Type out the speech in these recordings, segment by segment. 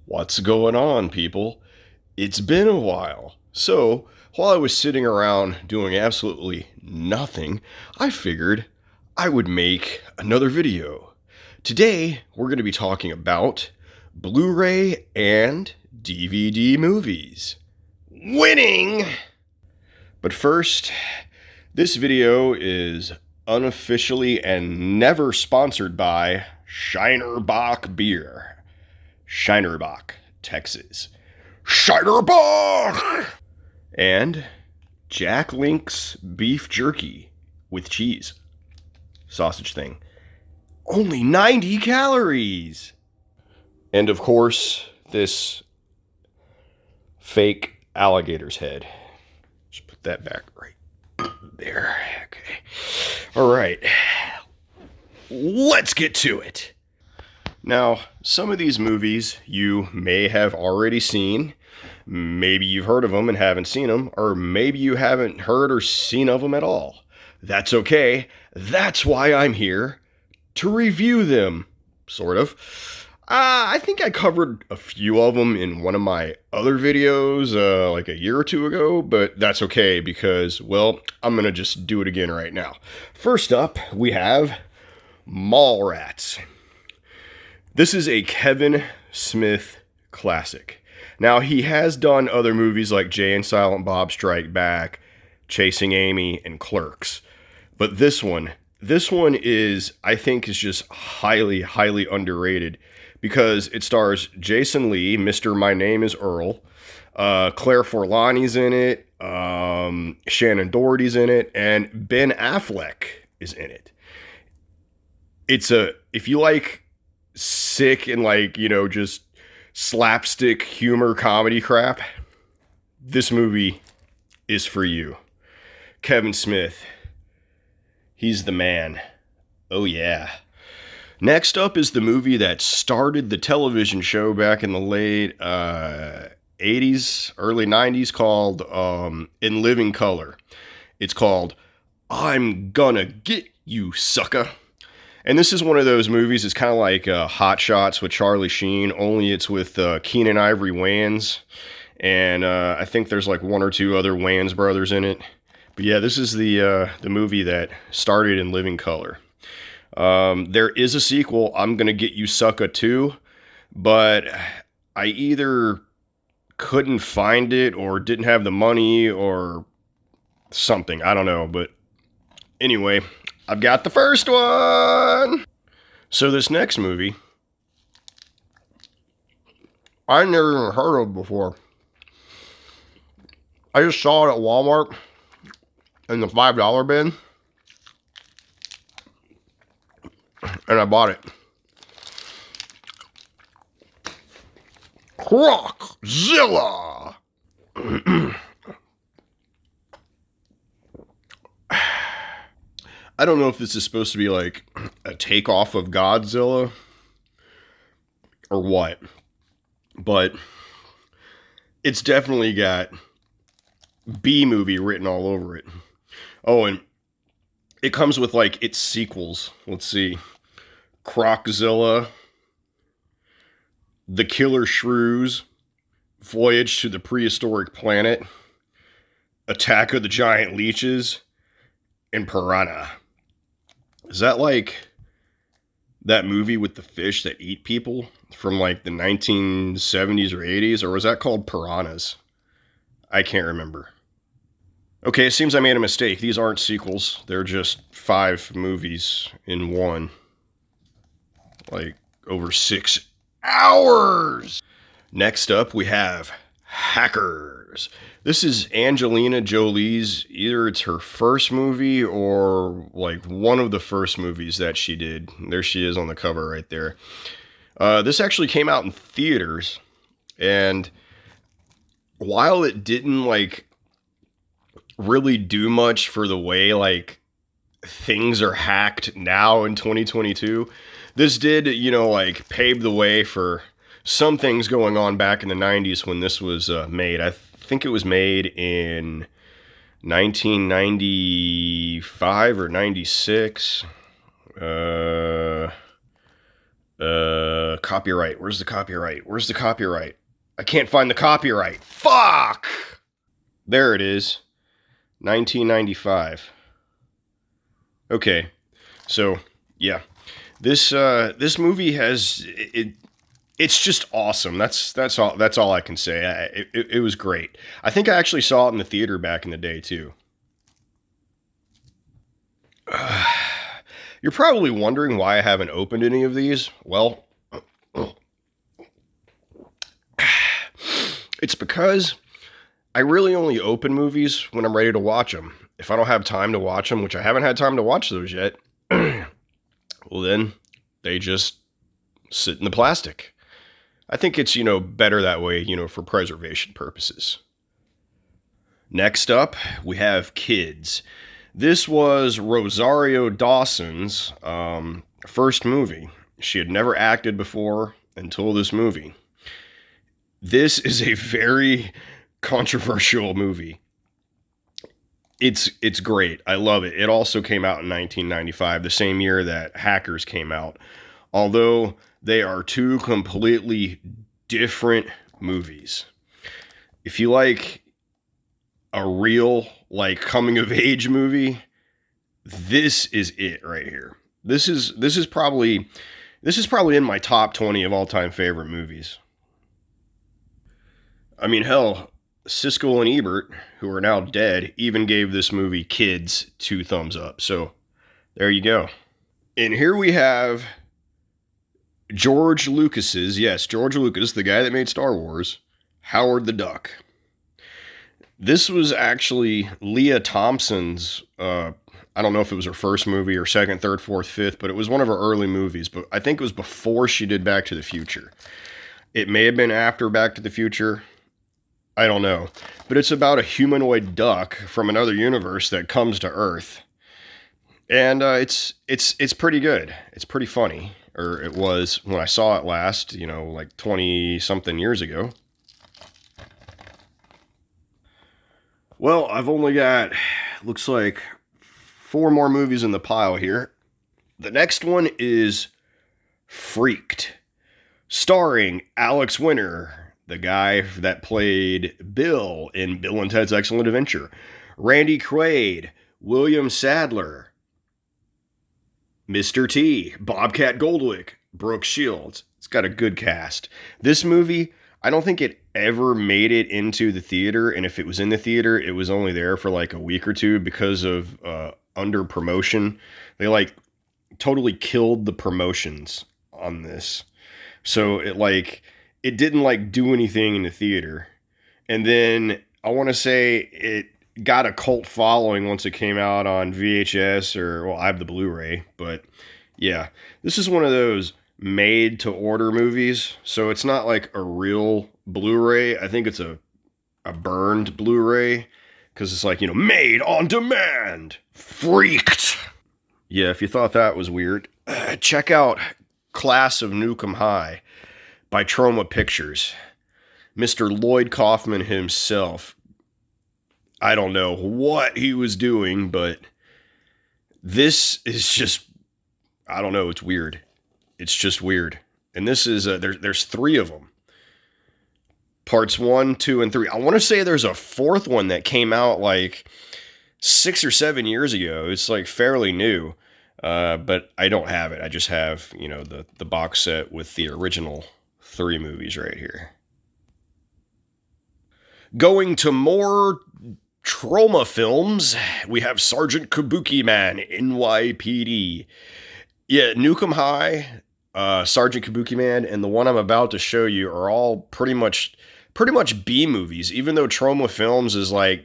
What's going on, people? It's been a while. So, while I was sitting around doing absolutely nothing, I figured I would make another video. Today, we're going to be talking about Blu-ray and DVD movies. Winning! But first, this video is unofficially and never sponsored by Shinerbach Beer. Shinerbach, Texas. Shinerbach! And Jack Link's beef jerky with cheese. Sausage thing. Only 90 calories! And of course, this fake alligator's head. Just put that back right there. Okay. Alright. Let's get to it. Now, some of these movies you may have already seen. Maybe you've heard of them and haven't seen them, or maybe you haven't heard or seen of them at all. That's okay. That's why I'm here to review them, sort of. I think I covered a few of them in one of my other videos like a year or two ago, but that's okay because, well, I'm going to just do it again right now. First up, we have Mallrats. This is a Kevin Smith classic. Now, he has done other movies like Jay and Silent Bob Strike Back, Chasing Amy, and Clerks. But this one is, I think, is just highly, highly underrated because it stars Jason Lee, Mr. My Name is Earl, Claire Forlani's in it, Shannon Doherty's in it, and Ben Affleck is in it. If you like sick and just slapstick humor comedy crap, this movie is for you. Kevin Smith, he's the man. Oh yeah. Next up is the movie that started the television show back in the late 80s, early 90s called In Living Color. It's called I'm Gonna Get You, Sucker. And this is one of those movies, it's kind of like Hot Shots with Charlie Sheen, only it's with Keenan Ivory Wayans. And I think there's like one or two other Wayans brothers in it. But yeah, this is the movie that started In Living Color. There is a sequel, I'm Gonna Get You Sucker 2, but I either couldn't find it or didn't have the money or something. I don't know, but anyway, I've got the first one. So this next movie, I never even heard of before. I just saw it at Walmart in the $5 bin, and I bought it. CrocZilla. I don't know if this is supposed to be like a takeoff of Godzilla or what, but it's definitely got B movie written all over it. Oh, and it comes with like its sequels. Let's see. CrocZilla, The Killer Shrews, Voyage to the Prehistoric Planet, Attack of the Giant Leeches, and Piranha. Is that like that movie with the fish that eat people from like the 1970s or 80s? Or was that called Piranhas? I can't remember. Okay, it seems I made a mistake. These aren't sequels. They're just 5 movies in one. Like over 6 hours! Next up, we have Hackers. This is Angelina Jolie's, either it's her first movie or like one of the first movies that she did. There she is on the cover right there. This actually came out in theaters, and while it didn't like really do much for the way like things are hacked now in 2022, this did, like pave the way for some things going on back in the 90s when this was made. I think it was made in 1995 or 96. Copyright. Where's the copyright? Where's the copyright? I can't find the copyright. Fuck! There it is. 1995. Okay. So, yeah. This movie has it's just awesome. That's all I can say. It was great. I think I actually saw it in the theater back in the day too. You're probably wondering why I haven't opened any of these. Well, it's because I really only open movies when I'm ready to watch them. If I don't have time to watch them, which I haven't had time to watch those yet, well then they just sit in the plastic. I think it's, better that way, for preservation purposes. Next up, we have Kids. This was Rosario Dawson's first movie. She had never acted before until this movie. This is a very controversial movie. It's great. I love it. It also came out in 1995, the same year that Hackers came out. Although they are two completely different movies. If you like a real coming of age movie, this is it right here. This is probably in my top 20 of all-time favorite movies. I mean, hell, Siskel and Ebert, who are now dead, even gave this movie Kids 2 thumbs up. So there you go. And here we have George Lucas's, yes, George Lucas, the guy that made Star Wars, Howard the Duck. This was actually Leah Thompson's, I don't know if it was her first movie or second, third, fourth, fifth, but it was one of her early movies. But I think it was before she did Back to the Future. It may have been after Back to the Future. I don't know. But it's about a humanoid duck from another universe that comes to Earth. And it's pretty good. It's pretty funny. Or it was when I saw it last, 20-something years ago. Well, I've only got, looks like, 4 more movies in the pile here. The next one is Freaked, starring Alex Winter, the guy that played Bill in Bill and Ted's Excellent Adventure, Randy Quaid, William Sadler, Mr. T, Bobcat Goldthwait, Brooke Shields. It's got a good cast. This movie, I don't think it ever made it into the theater, and if it was in the theater, it was only there for a week or two because of under promotion. They totally killed the promotions on this. So it didn't do anything in the theater. And then I want to say it got a cult following once it came out on VHS I have the Blu-ray, but yeah, this is one of those made to order movies. So it's not a real Blu-ray. I think it's a burned Blu-ray because it's made on demand. Freaked. Yeah, if you thought that was weird, check out Class of Nukem High by Troma Pictures. Mr. Lloyd Kaufman himself. I don't know what he was doing, but this is just, I don't know, it's weird. It's just weird. And this is, there's 3 of them. Parts 1, 2, and 3. I want to say there's a 4th one that came out 6 or 7 years ago. It's fairly new, but I don't have it. I just have, the box set with the original 3 movies right here. Going to more Troma Films, we have Sergeant Kabuki Man, NYPD. Yeah, Nukem High, Sergeant Kabuki Man, and the one I'm about to show you are all pretty much B movies. Even though Troma Films is I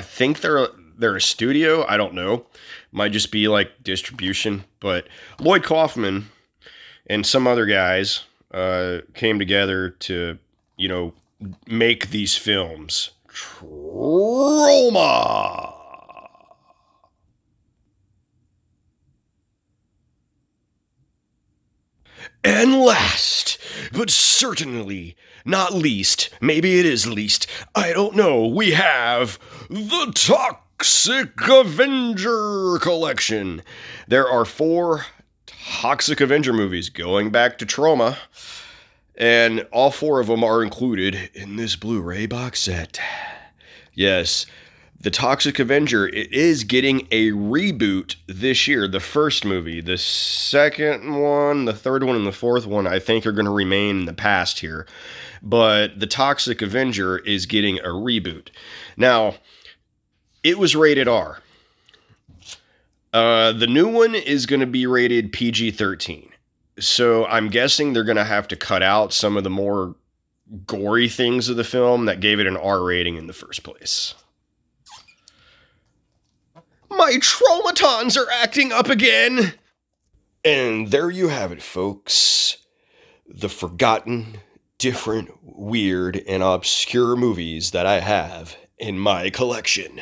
think they're a studio. I don't know. Might just be distribution. But Lloyd Kaufman and some other guys came together to make these films. Troma. And last, but certainly not least, maybe it is least, I don't know, we have the Toxic Avenger collection. There are 4 Toxic Avenger movies, going back to Troma. And all 4 of them are included in this Blu-ray box set. Yes, the Toxic Avenger, it is getting a reboot this year. The first movie, the second one, the third one, and the fourth one, I think are going to remain in the past here. But the Toxic Avenger is getting a reboot. Now, it was rated R. The new one is going to be rated PG-13. So I'm guessing they're going to have to cut out some of the more gory things of the film that gave it an R rating in the first place. My traumatons are acting up again! And there you have it, folks. The forgotten, different, weird, and obscure movies that I have in my collection.